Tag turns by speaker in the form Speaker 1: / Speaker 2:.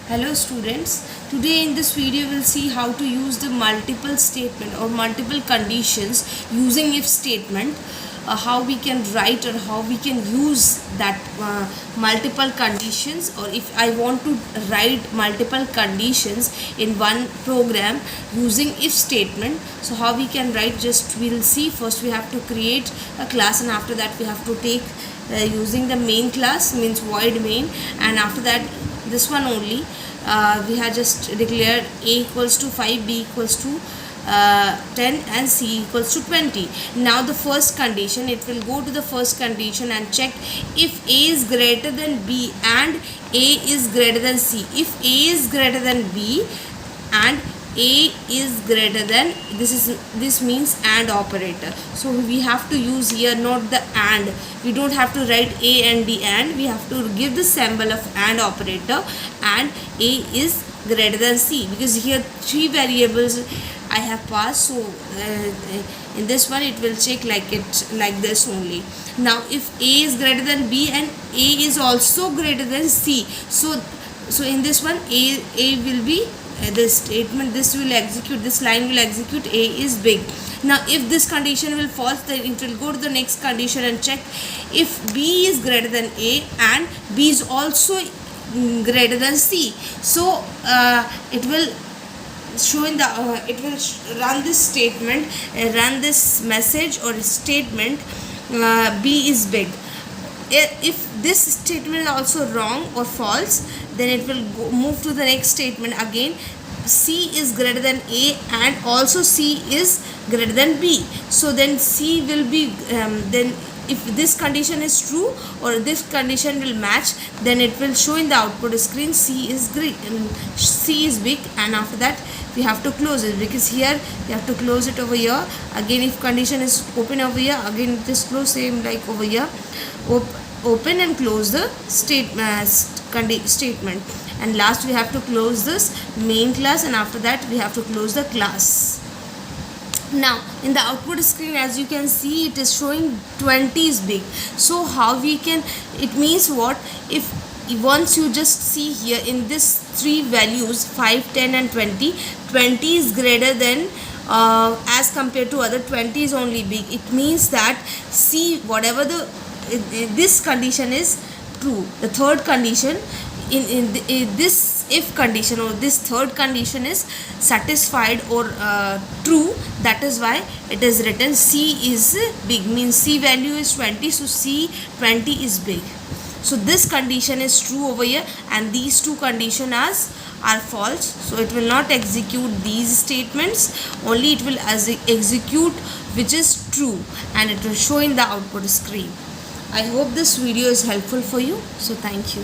Speaker 1: Hello students, today in this video we'll see how to use the multiple statement or multiple conditions using if statement, how we can write or how we can use that multiple conditions, or if I want to write multiple conditions in one program using if statement, so how we can write, just we'll see. First we have to create a class, and after that we have to take using the main class, means void main, and after that this one only we have just declared a equals to 5, b equals to 10 and c equals to 20. Now the first condition, it will go to the first condition and check if a is greater than b and a is greater than c. If a is greater than b and a is greater than, this means and operator. So we have to use here not the and, we don't have to write a and d and, we have to give the symbol of and operator, and a is greater than c, because here three variables I have passed. So in this one it will check like this only. Now if a is greater than b and a is also greater than c, so in this one a will be this statement, this will execute, this line will execute a is big. Now if this condition will false, then it will go to the next condition and check if b is greater than a and b is also greater than c. So it will show in the it will run this statement, run this message or statement, b is big. If this statement is also wrong or false, then it will move to the next statement again, c is greater than a and also c is greater than b. So then c will be then if this condition is true or this condition will match, then it will show in the output screen c is big, and after that we have to close it, because here you have to close it over here. Again if condition is open over here, again it is close, same like over here, open and close the statement, and last we have to close this main class, and after that we have to close the class. Now in the output screen, as you can see, it is showing 20 is big. So how we can, it means what, if once you just see here in this three values 5, 10 and 20 is greater than as compared to other 20 is only big, it means that c, whatever the this condition is true, the third condition in this if condition or this third condition is satisfied or true, that is why it is written c is big, means c value is 20, so c 20 is big. So this condition is true over here, and these two conditions are false, so it will not execute these statements, only it will execute which is true, and it will show in the output screen. I hope this video is helpful for you, so thank you.